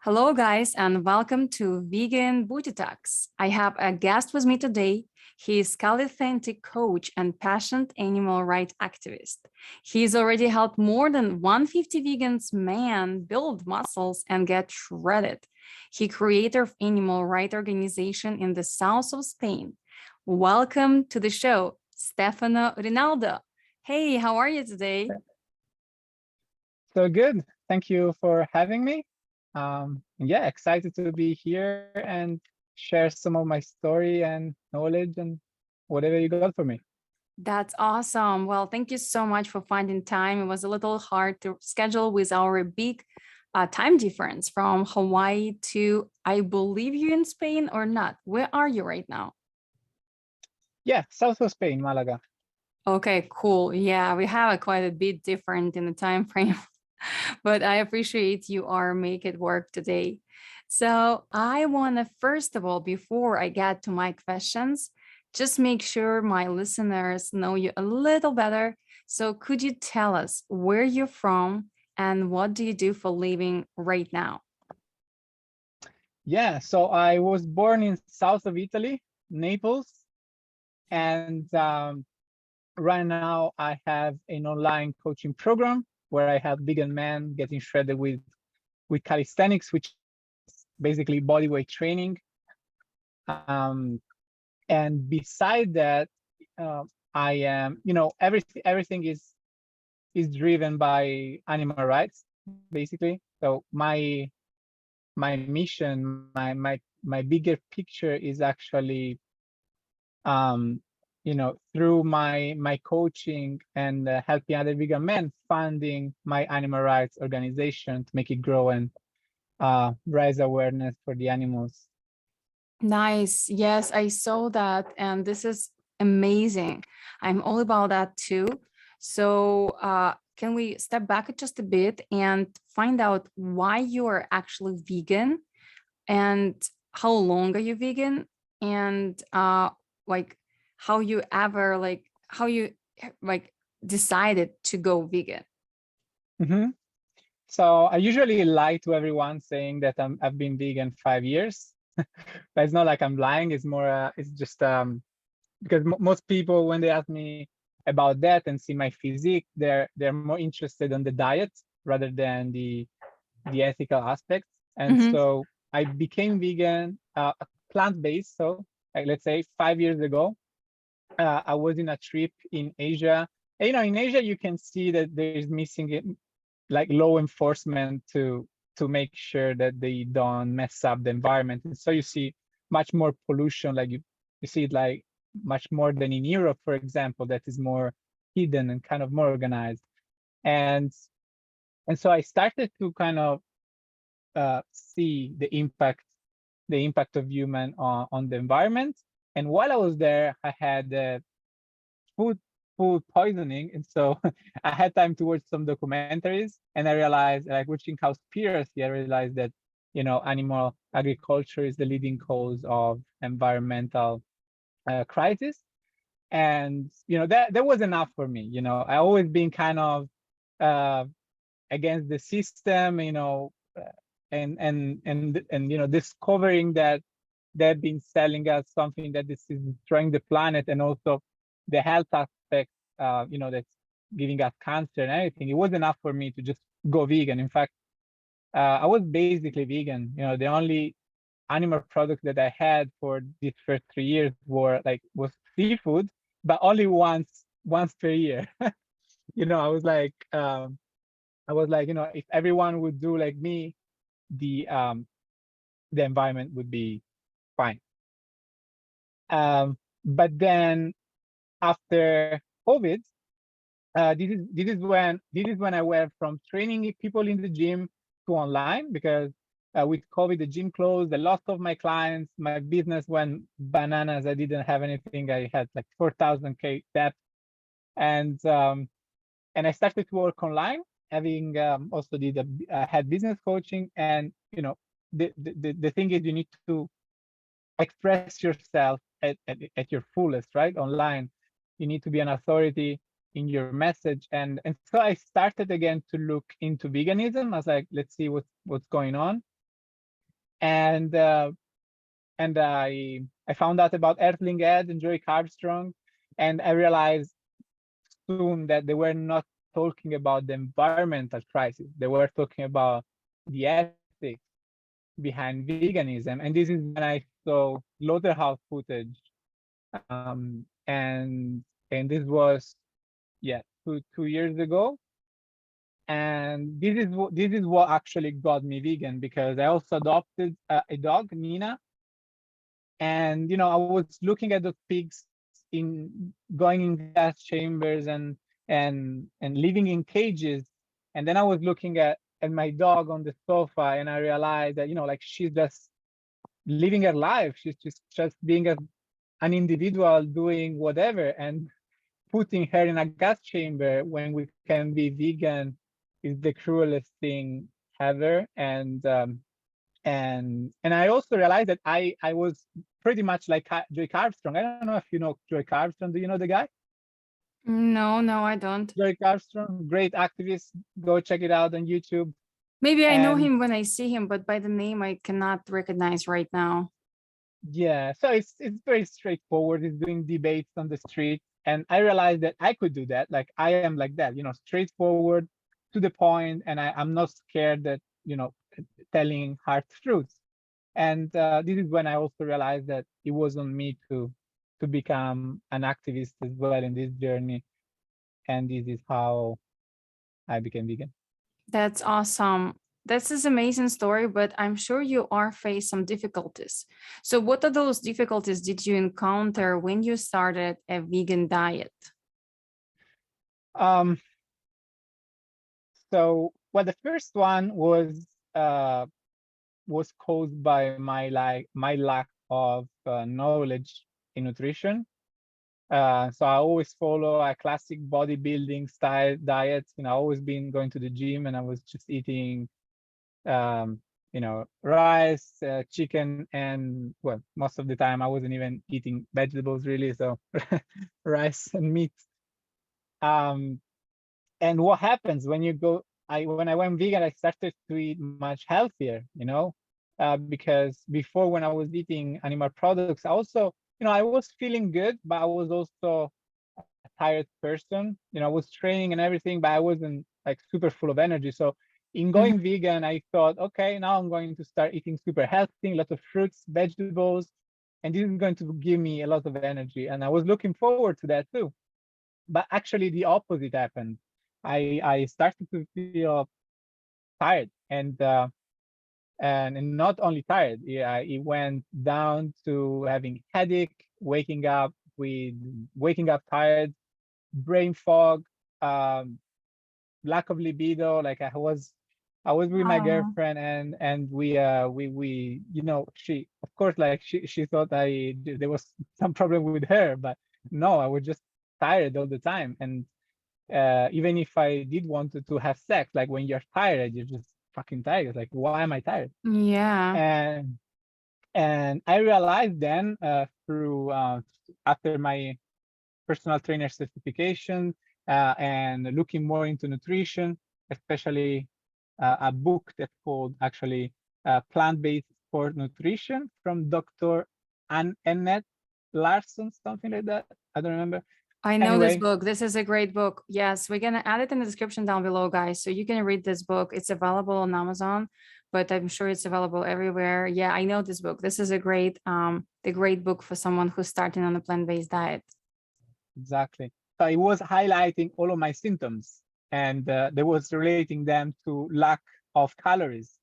Hello, guys, and welcome to Vegan Booty Talks. I have a guest with me today. He is calisthenics coach and passionate animal rights activist. He's already helped more than 150 vegans man build muscles and get shredded. He creator of animal rights organization in the south of Spain. Welcome to the show, Stefano Rinaldo. Hey, how are you today? So good. Thank you for having me. Yeah, excited to be here and share some of my story and knowledge and whatever you got for me. That's awesome. Well, thank you so much for finding time. It was a little hard to schedule with our big time difference from Hawaii to, I believe you're in Spain or not. Where are you right now? Yeah, south of Spain, Malaga. Okay, cool. Yeah, we have a quite a bit different in the time frame, but I appreciate you are make it work today. So I want to, first of all, before I get to my questions, just make sure my listeners know you a little better. So could you tell us where you're from and what do you do for living right now? Yeah, so I was born in south of Italy, Naples, and right now I have an online coaching program where I help vegan men getting shredded with calisthenics, which is basically bodyweight training. And beside that, I am, everything is driven by animal rights, basically. So my mission, my bigger picture is actually, through my coaching and helping other vegan men, funding my animal rights organization to make it grow and raise awareness for the animals. Nice. Yes, I saw that. And this is amazing. I'm all about that too. So, can we step back just a bit and find out why you are actually vegan and how long are you vegan and like how you ever how you like decided to go vegan? Mm-hmm. So I usually lie to everyone saying that I've been vegan 5 years, but it's not like I'm lying. It's more, it's just because most people, when they ask me about that and see my physique, they're more interested in the diet rather than the ethical aspects. And Mhm. so I became vegan, plant-based. So like, let's say 5 years ago, I was in a trip in Asia. And, in Asia, you can see that there's missing like law enforcement to make sure that they don't mess up the environment. And so you see much more pollution, like you see it like much more than in Europe, for example, that is more hidden and kind of more organized. And so I started to kind of see the impact of human on the environment. And while I was there, I had food food poisoning, and so I had time to watch some documentaries, and I realized, like watching Cowspiracy, I realized that animal agriculture is the leading cause of environmental crisis. And that was enough for me. I always been kind of uh, against the system, and discovering that they've been selling us something that this is destroying the planet, and also the health aspect, that's giving us cancer and everything. It was enough for me to just go vegan. In fact, I was basically vegan. The only animal products that I had for these first 3 years was seafood, but only once per year. I was like, if everyone would do like me, the environment would be fine. But then after COVID, this is when I went from training people in the gym to online, because with COVID the gym closed. I lost of my clients. My business went bananas. I didn't have anything. I had like 4,000K debt, and I started to work online, having also had business coaching. And the thing is, you need to express yourself at your fullest, right? Online, you need to be an authority in your message. And so I started again to look into veganism. I was like, let's see what's going on. and I found out about Earthling Ed and Joey Carbstrong, and I realized soon that they were not talking about the environmental crisis. They were talking about the ethics behind veganism. And this is when I saw slaughterhouse footage. And this was, yeah, two years ago. And this is what actually got me vegan, because I also adopted a dog, Nina. And I was looking at the pigs in going in gas chambers and living in cages. And then I was looking at my dog on the sofa, and I realized that like she's just living her life. She's just being an individual doing whatever, and putting her in a gas chamber when we can be vegan is the cruelest thing ever. And I also realized that I was pretty much like Joy Carbstrong. I don't know if you know Joy Carbstrong. Do you know the guy? No, I don't. Joy Carbstrong, great activist. Go check it out on YouTube. Maybe I know him when I see him, but by the name I cannot recognize right now. Yeah, so it's very straightforward. He's doing debates on the street, and I realized that I could do that. Like I am like that, straightforward, to the point, and I'm not scared that telling hard truths. And this is when I also realized that it was on me to become an activist as well in this journey. And this is how I became vegan. That's awesome. This is an amazing story, but I'm sure you are faced some difficulties. So what are those difficulties did you encounter when you started a vegan diet? So, well, the first one was caused by my lack of knowledge in nutrition. So I always follow a classic bodybuilding style diet. I've always been going to the gym, and I was just eating, rice, chicken, and well, most of the time I wasn't even eating vegetables really. So rice and meat. And what happens when you go? When I went vegan, I started to eat much healthier. Because before, when I was eating animal products, I also, I was feeling good, but I was also a tired person. I was training and everything, but I wasn't like super full of energy. So in going vegan, I thought, okay, now I'm going to start eating super healthy, a lot of fruits, vegetables, and this is going to give me a lot of energy. And I was looking forward to that too. But actually the opposite happened. I started to feel tired, and not only tired, yeah, it went down to having headache, waking up tired, brain fog, lack of libido. Like I was with my girlfriend, and we she, of course, like she thought there was some problem with her, but no, I was just tired all the time. And even if I did want to have sex, like when you're tired, you're just fucking tired. It's like, why am I tired? Yeah. And I realized then through after my personal trainer certification and looking more into nutrition, especially a book that's called actually Plant-Based Sport Nutrition from Dr. Annette Larson, something like that. I don't remember. I know this book. This is a great book. Yes, we're going to add it in the description down below, guys. So you can read this book. It's available on Amazon, but I'm sure it's available everywhere. Yeah, I know this book. This is a great book for someone who's starting on a plant-based diet. Exactly. So it was highlighting all of my symptoms, and they was relating them to lack of calories.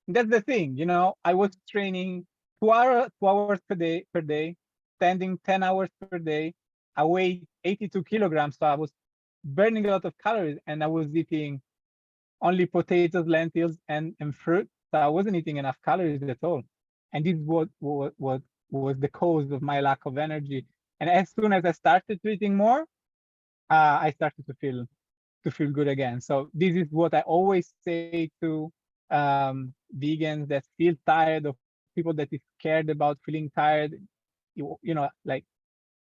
And that's the thing, I was training 2 hours per day, standing 10 hours per day. I weighed 82 kilograms, so I was burning a lot of calories, and I was eating only potatoes, lentils, and fruit. So I wasn't eating enough calories at all. And this was the cause of my lack of energy. And as soon as I started eating more, I started to feel good again. So this is what I always say to vegans that feel tired, or people that is scared about feeling tired. Like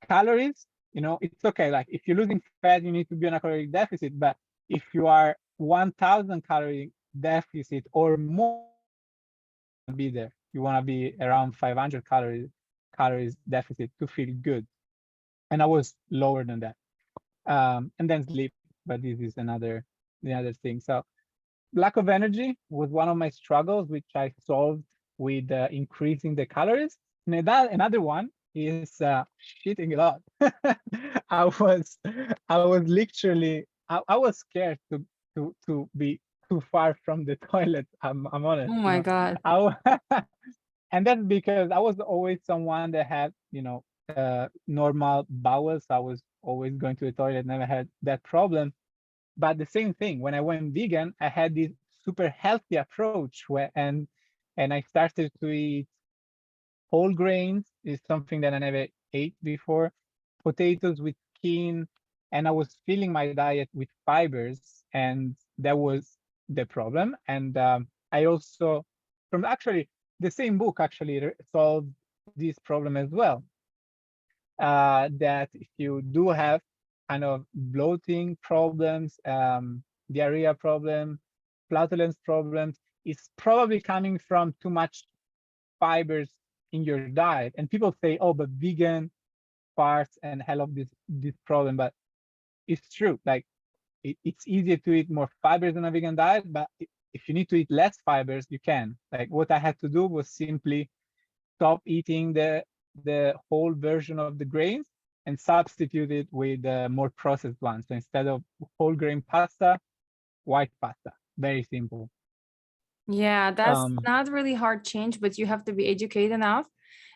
calories, it's okay. Like if you're losing fat, you need to be on a caloric deficit. But if you are 1,000 calorie deficit or more, be there. You want to be around 500 calories deficit to feel good. And I was lower than that. And then sleep, but this is the other thing. So lack of energy was one of my struggles, which I solved with increasing the calories. And another one is shitting a lot. I was literally I was scared to be too far from the toilet. I'm honest. Oh my God. And that's because I was always someone that had, normal bowels. I was always going to the toilet, never had that problem. But the same thing, when I went vegan, I had this super healthy approach and I started to eat whole grains, is something that I never ate before, potatoes with skin, and I was filling my diet with fibers, and that was the problem. And I also, from actually the same book, actually solved this problem as well. That if you do have kind of bloating problems, diarrhea problem, flatulence problems, it's probably coming from too much fibers in your diet. And people say, oh, but vegan parts and hell of this problem, but it's true. Like it's easier to eat more fibers in a vegan diet, but if you need to eat less fibers, you can. Like what I had to do was simply stop eating the whole version of the grains and substitute it with more processed ones. So instead of whole grain pasta, white pasta. Very simple. Yeah, that's not really hard change, but you have to be educated enough.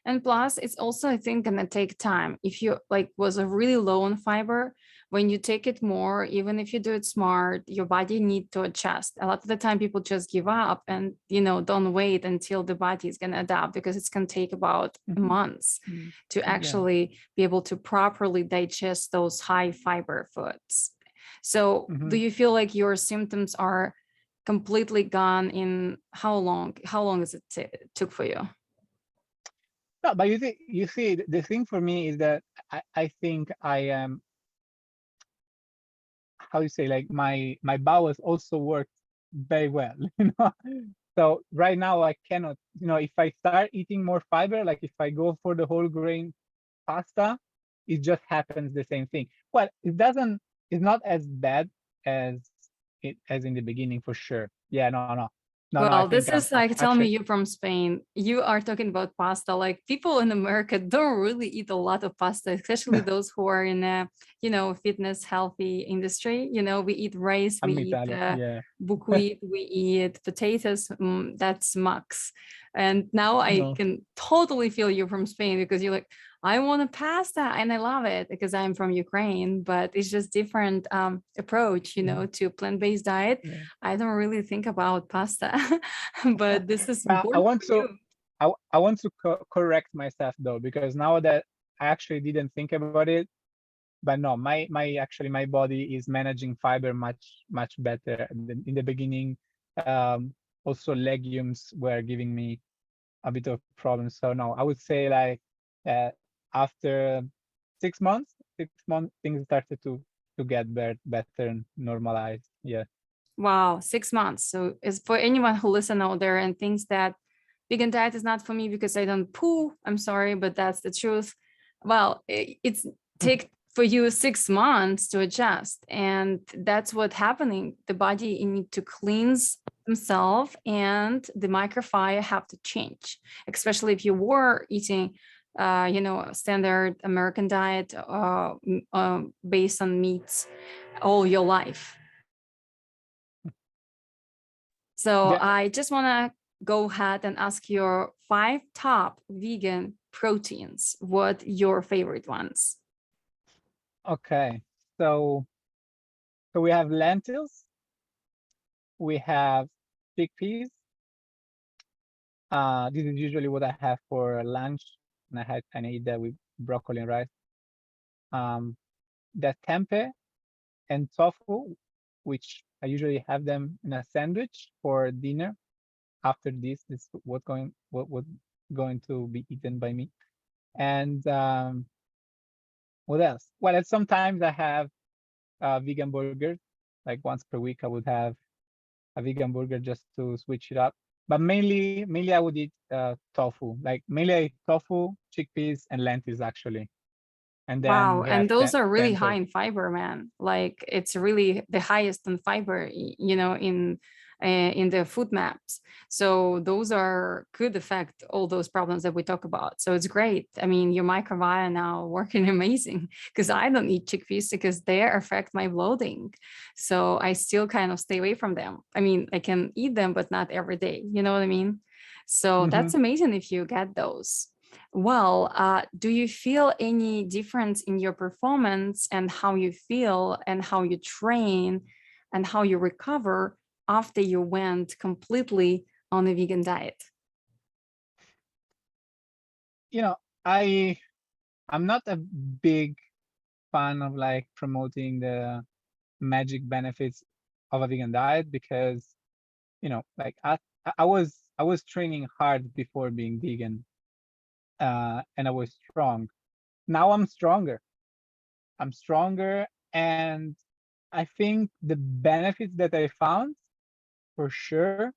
And plus, it's also, I think, gonna take time. If you like was a really low on fiber, when you take it more, even if you do it smart, your body need to adjust. A lot of the time people just give up and don't wait until the body is gonna adapt, because it's gonna take about months to actually be able to properly digest those high fiber foods. So do you feel like your symptoms are completely gone in how long is it took for you? No, but you see, the thing for me is that I think I am, how you say, like my bowels also work very well, So right now I cannot, if I start eating more fiber, like if I go for the whole grain pasta, it just happens the same thing. Well, it's not as bad as in the beginning, for sure. Yeah, no, I Well, think this I'm is like, tell me, actually, you from Spain, you are talking about pasta. Like people in America don't really eat a lot of pasta, especially those who are in a, fitness, healthy industry. We eat rice, we I'm eat Italian. Yeah. buckwheat, we eat potatoes. That's max. And now I No. can totally feel you from Spain, because you're like, I want a pasta and I love it because I'm from Ukraine, but it's just different approach, to plant-based diet. Yeah. I don't really think about pasta, but this is But I important want for to you. I want to correct myself though, because now that I actually didn't think about it, but no, actually my body is managing fiber much better. In the beginning, also legumes were giving me a bit of problems. So no, I would say like after 6 months, things started to get better and normalized. Yeah. Wow, 6 months. So it's for anyone who listen out there and thinks that vegan diet is not for me because I don't poo. I'm sorry, but that's the truth. Well, it's take for you 6 months to adjust, and that's what happening. The body need to cleanse themselves, and the microbiome have to change, especially if you were eating standard American diet based on meats all your life. So Yeah. I just want to go ahead and ask your 5 top vegan proteins. What your favorite ones? Okay. So we have lentils, we have chickpeas. This is usually what I have for lunch, and I eat that with broccoli and rice. The tempeh and tofu, which I usually have them in a sandwich for dinner. After this is what going to be eaten by me. And what else? Well, sometimes I have vegan burgers. Like once per week, I would have a vegan burger just to switch it up. but mainly I would eat tofu. Like mainly I eat tofu, chickpeas, and lentils actually, and then Wow, they and have those are really high bento. in fiber, man. Like it's really the highest in fiber, you know, in the food maps. So those are could affect all those problems that we talk about. So it's great. I mean, your microbiome now working amazing because I don't eat chickpeas because they affect my bloating. So I still kind of stay away from them. I mean, I can eat them, but not every day. You know what I mean? So Hmm. that's amazing if you get those. Well, do you feel any difference in your performance and how you feel and how you train and how you recover after you went completely on a vegan diet? You know, I'm not a big fan of like promoting the magic benefits of a vegan diet because like I was training hard before being vegan, and I was strong. Now I'm stronger. I'm stronger, and I think the benefits that I found for sure.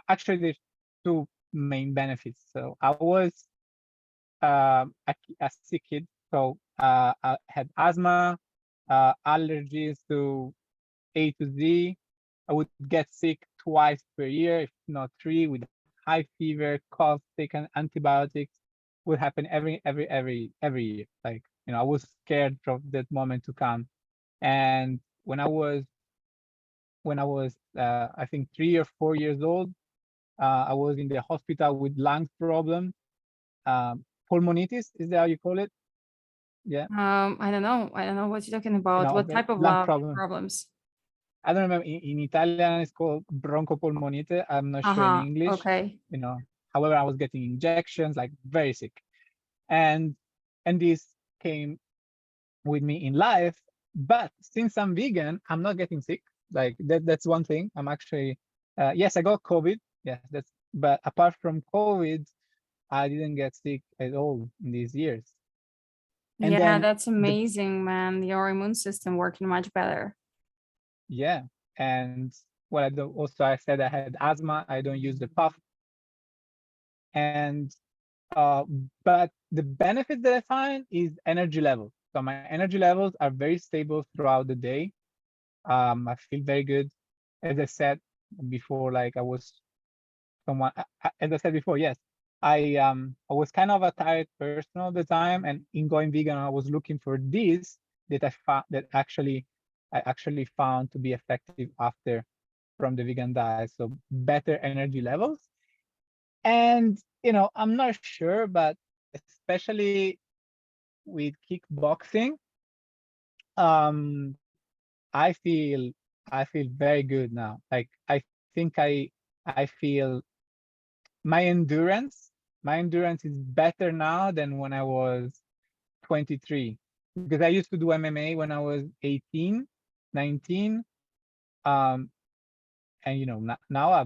Actually, there's two main benefits. So I was a sick kid, so I had asthma, allergies to A to Z. I would get sick twice per year, if not three, with high fever, cough, taking antibiotics. Would happen every year. Like I was scared of that moment to come. And when I was I think 3 or 4 years old, I was in the hospital with lung problem, pulmonitis. Is that how you call it? Yeah, I don't know. I don't know what you're talking about. What type of lung lab problem. problems? I don't remember. In Italian, it's called bronchopulmonite. I'm not sure in Uh-huh. English. Okay. You know, However, I was getting injections, like very sick, and this came with me in life. But since I'm vegan, I'm not getting sick. Like that's one thing. I'm actually, yes, I got COVID. Yes, but apart from COVID, I didn't get sick at all in these years. And Yeah, then that's the amazing, man. Your immune system working much better. yeah, and what I do also, I said I had asthma. I don't use the puff, and uh, but the benefit that I find is energy levels. So my energy levels are very stable throughout the day. I feel very good. As I said before, like I was someone, as I said before, yes, I was kind of a tired person all the time, and in going vegan, I was looking for this that I found that I actually found to be effective after from the vegan diet. So better energy levels, and I'm not sure, but especially with kickboxing, um, I feel I feel very good now. Like I think I feel my endurance is better now than when I was 23, because I used to do MMA when I was 18, 19. Um, and now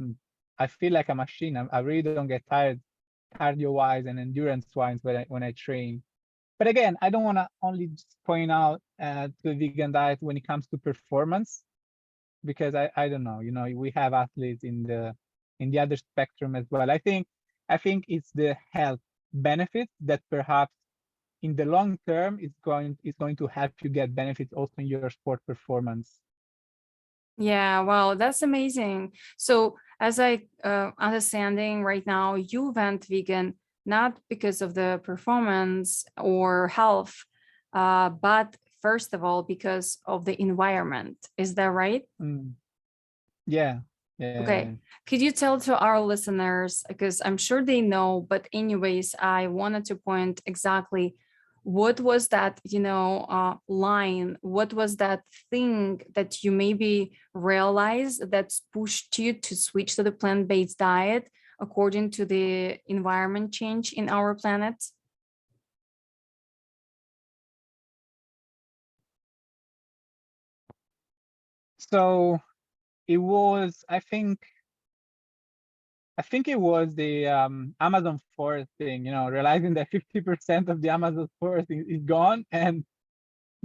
I feel like a machine. I really don't get tired cardio wise and endurance wise when I train. But again, I don't want to only just point out to the vegan diet when it comes to performance, because I don't know, we have athletes in the other spectrum as well. I think it's the health benefits that perhaps in the long term is going to help you get benefits also in your sport performance. Yeah, wow, that's amazing. So, as I understanding right now, you went vegan not because of the performance or health, but first of all because of the environment. Is that right? Mm, yeah, yeah. Okay. Could you tell to our listeners, because I'm sure they know, but anyways, I wanted to point exactly what was that, line, what was that thing that you maybe realized that's pushed you to switch to the plant-based diet according to the environment change in our planet? So it was, I think it was the Amazon forest thing, realizing that 50% of the Amazon forest is gone, and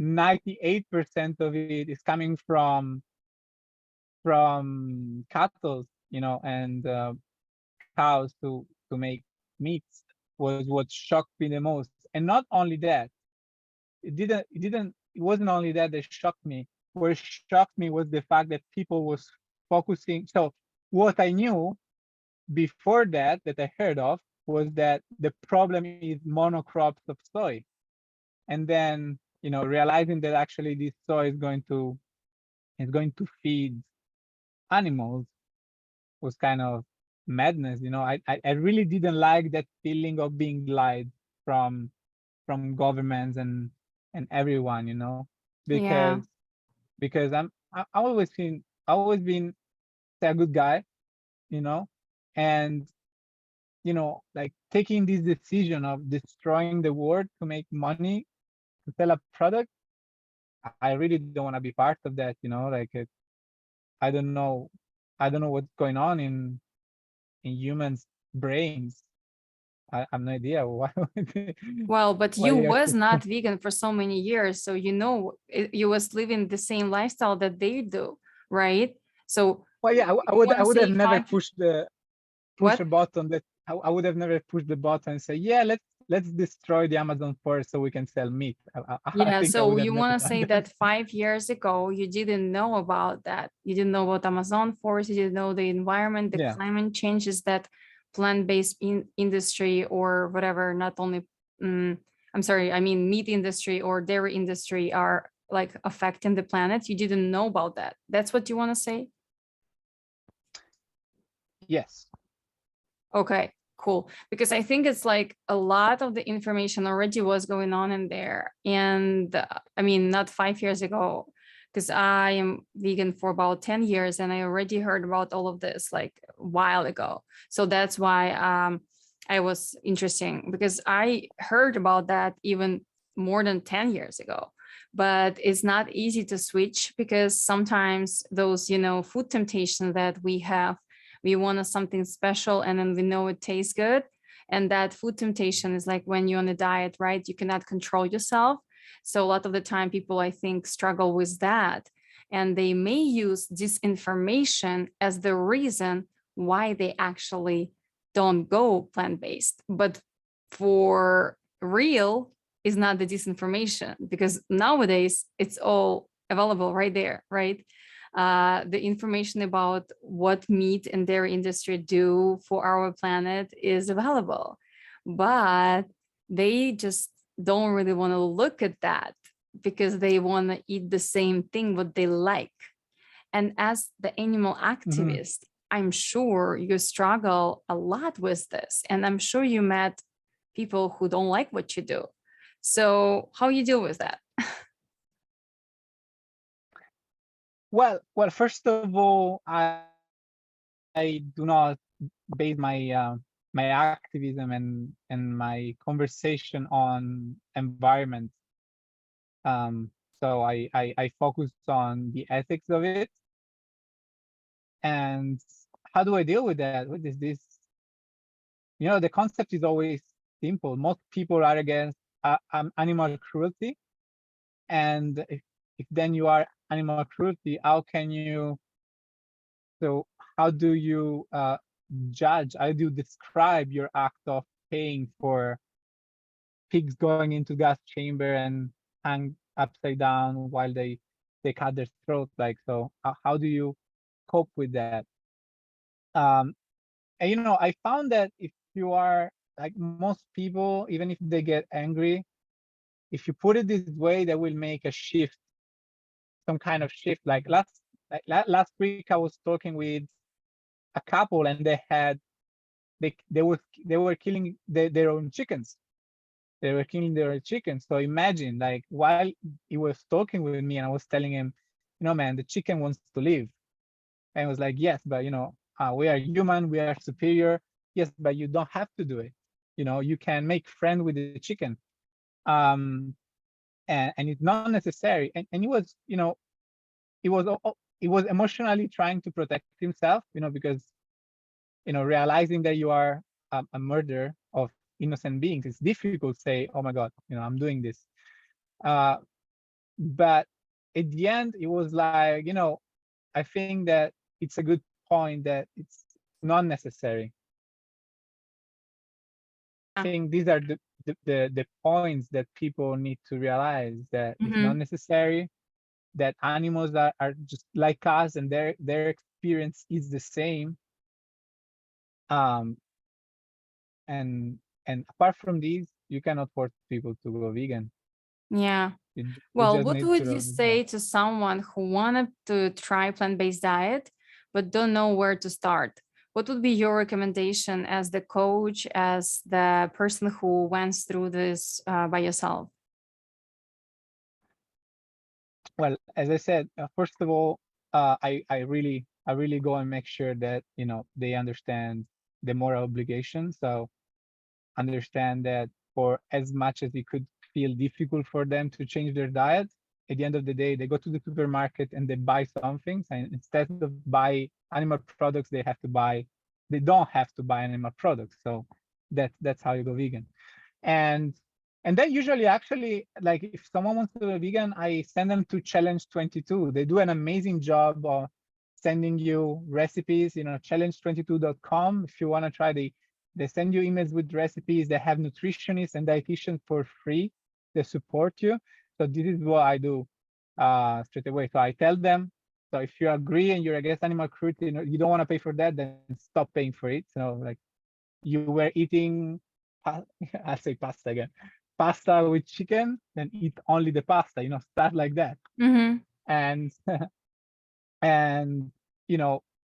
98% of it is coming from cattle, and cows to make meats was what shocked me the most. And not only that, it wasn't only that shocked me. What shocked me was the fact that people was focusing. So what I knew before that I heard of was that the problem is monocrops of soy. And then, realizing that actually this soy is going to feed animals was kind of madness. I really didn't like that feeling of being lied from governments and everyone, Yeah. because I always been a good guy, and like taking this decision of destroying the world to make money to sell a product. I really don't want to be part of that, like I don't know what's going on in humans' brains. I have no idea why. Well, but Why you you was actually. not vegan for so many years, so you was living the same lifestyle that they do, right? So Well, yeah, you want I to would have say never 5 pushed push a what? button that I would have never pushed the button and say, yeah, let's destroy the Amazon forest so we can sell meat. I Yeah, think I so would have you never want to done say that. that 5 years ago you didn't know about that. You didn't know about Amazon forest, you didn't know the environment, the Yeah. climate changes that plant-based industry or whatever, not only I'm sorry, I mean meat industry or dairy industry are like affecting the planet. You didn't know about that. That's what you want to say? Yes. Okay, cool. Because I think it's like a lot of the information already was going on in there. And I mean, not 5 years ago, because I am vegan for about 10 years and I already heard about all of this like a while ago. So that's why I was interesting because I heard about that even more than 10 years ago. But it's not easy to switch because sometimes those, food temptations that we have, we want something special and then we know it tastes good, and that food temptation is like when you're on a diet, right? You cannot control yourself. So a lot of the time people, I think, struggle with that, and they may use disinformation as the reason why they actually don't go plant-based. But for real is not the disinformation, because nowadays it's all available right there, right? The information about what meat and dairy industry do for our planet is available, but they just don't really want to look at that because they want to eat the same thing what they like. And as the animal Hmm. activist, I'm sure you struggle a lot with this, and I'm sure you met people who don't like what you do. So how you deal with that? Well, first of all, I do not base my activism and my conversation on environment. So I focus on the ethics of it. And how do I deal with that? What is this? The concept is always simple. Most people are against animal cruelty, and if then you are animal cruelty, how can you? So how do you judge? How do you describe your act of paying for pigs going into gas chamber and hang upside down while they cut their throat? Like, so how do you cope with that? Um, and I found that if you are like most people, even if they get angry, if you put it this way, they will make a shift, some kind of shift. Like last week, I was talking with a couple, and they were killing their own chickens. They were killing their own chickens. So imagine, like, while he was talking with me, and I was telling him, man, the chicken wants to live. And I was like, yes, but we are human, we are superior. Yes, but you don't have to do it. You can make friends with the chicken. Um, and it's not necessary. And he was, he was emotionally trying to protect himself, because realizing that you are a murderer of innocent beings, it's difficult to say, oh my God, I'm doing this. But at the end, it was like, I think that it's a good point that it's not necessary. think these are the points that people need to realize, that it's not necessary, that animals are just like us and their experience is the same. Um, and apart from these, you cannot force people to go vegan. Yeah. You Well, just what need would to you realize that. say to someone who wanted to try plant-based diet but don't know where to start? What would be your recommendation as the coach, as the person who went through this by yourself? Well, as I said, first of all, I really go and make sure that they understand the moral obligation. So understand that for as much as it could feel difficult for them to change their diet, at the end of the day, they go to the supermarket and they buy something. And instead of buy animal products, they don't have to buy animal products. So that's how you go vegan. And then usually, actually, like if someone wants to go vegan, I send them to Challenge 22. They do an amazing job of sending you recipes, challenge22.com. If you want to try, they send you emails with recipes. They have nutritionists and dietitians for free. They support you. So this is what I do straight away. So I tell them, so if you agree and you're against animal cruelty, you don't want to pay for that, then stop paying for it. So like you were eating, I'll say pasta again, pasta with chicken, then eat only the pasta, start like that. Mm-hmm. And and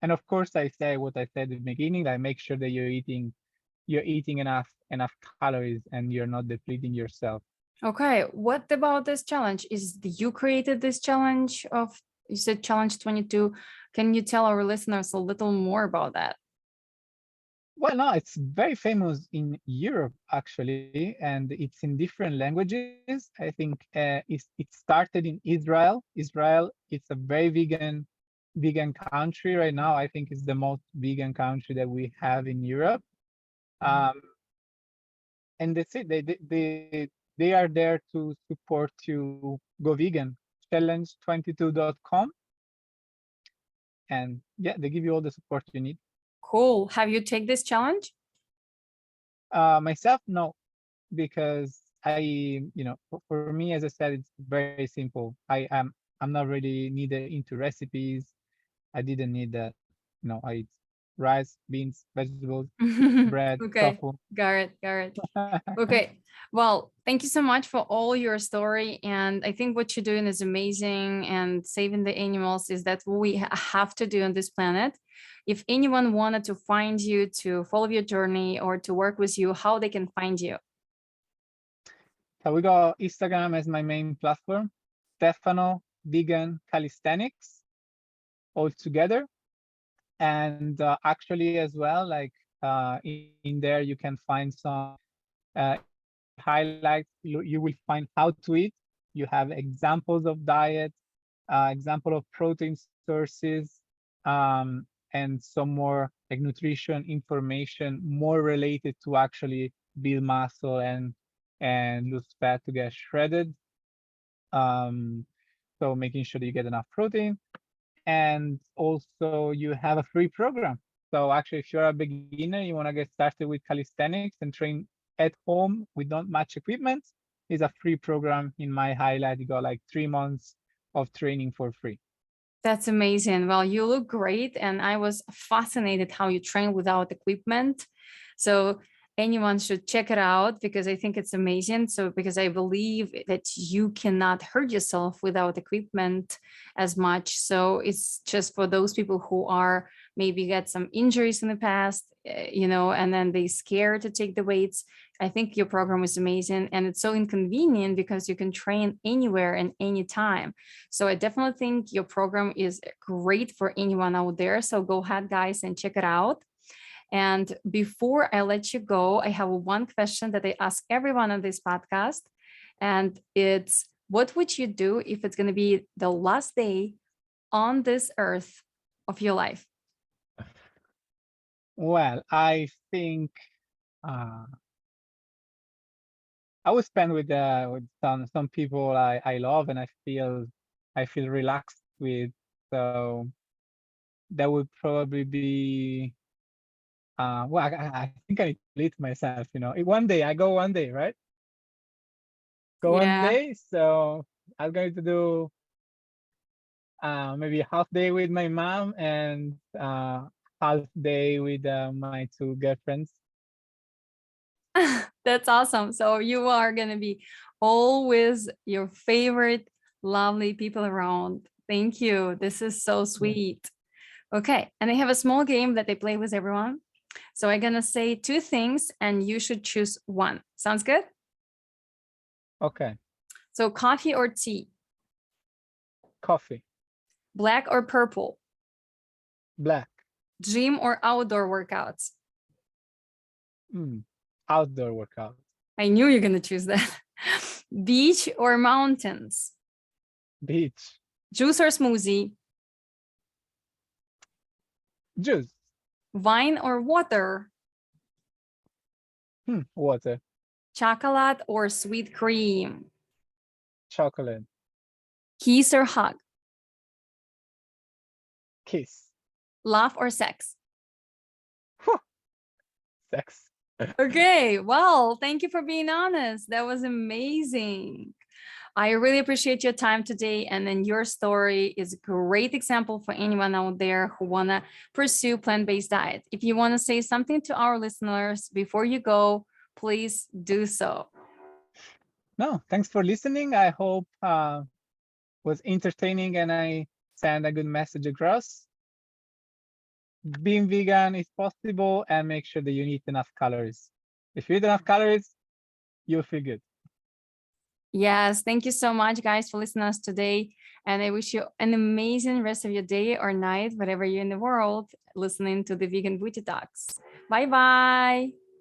and of course I say what I said at the beginning. I make sure that you're eating enough calories and you're not depleting yourself. Okay, what about this challenge? You created this challenge of, you said challenge 22. Can you tell our listeners a little more about that? Well, no, it's very famous in Europe actually, and it's in different languages. I think it started in Israel. Israel, it's a very vegan country right now. I think it's the most vegan country that we have in Europe. Um, and that's it. They are there to support you go vegan. Challenge22.com, and yeah, they give you all the support you need. Cool. Have you take this challenge? Myself, no, because for me, as I said, it's very simple. I'm not really neither into recipes. I didn't need that. I eat rice, beans, vegetables, bread, Okay, tofu. got it, got it. Okay, well, thank you so much for all your story. And I think what you're doing is amazing, and saving the animals is that what we have to do on this planet. If anyone wanted to find you, to follow your journey, or to work with you, how they can find you? So we got Instagram as my main platform, Stefano Vegan Calisthenics, all together. And actually as well, like in there, you can find some highlights. You will find how to eat. You have examples of diet, example of protein sources, and some more like nutrition information, more related to actually build muscle and lose fat to get shredded. So making sure that you get enough protein. And also you have a free program. So actually, if you're a beginner, you want to get started with calisthenics and train at home with not much equipment, is a free program in my highlight. You got like 3 months of training for free. That's amazing. Well, you look great. And I was fascinated how you train without equipment. So anyone should check it out, because I think it's amazing. So, because I believe that you cannot hurt yourself without equipment as much. So it's just for those people who are maybe get some injuries in the past, and then they scared to take the weights. I think your program is amazing, and it's so inconvenient because you can train anywhere and anytime. So I definitely think your program is great for anyone out there. So go ahead, guys, and check it out. And before I let you go, I have one question that I ask everyone on this podcast. And it's, what would you do if it's going to be the last day on this earth of your life? Well, I think uh, I would spend with some people I love and I feel relaxed with. So that would probably be well, I think I need to lead myself, you know. One day, I go one day, right? Go one Yeah. day. So I'm going to do maybe a half day with my mom and half day with my two girlfriends. That's awesome. So you are going to be always your favorite lovely people around. Thank you. This is so sweet. Okay. And I have a small game that I play with everyone. So I'm going to say two things and you should choose one. Sounds good? Okay. So coffee or tea? Coffee. Black or purple? Black. Gym or outdoor workouts? Outdoor workout. I knew you're going to choose that. Beach or mountains? Beach. Juice or smoothie? Juice. Wine or water? Water. Chocolate or sweet cream? Chocolate. Kiss or hug? Kiss. Love or sex? Sex. Okay, well, thank you for being honest. That was amazing. I really appreciate your time today. And then your story is a great example for anyone out there who want to pursue plant-based diet. If you want to say something to our listeners before you go, please do so. No, thanks for listening. I hope was entertaining and I send a good message across. Being vegan is possible, and make sure that you eat enough calories. If you eat enough calories, you'll feel good. Yes, thank you so much, guys, for listening to us today. And I wish you an amazing rest of your day or night, wherever you're in the world, listening to the Vegan Booty Talks. Bye-bye.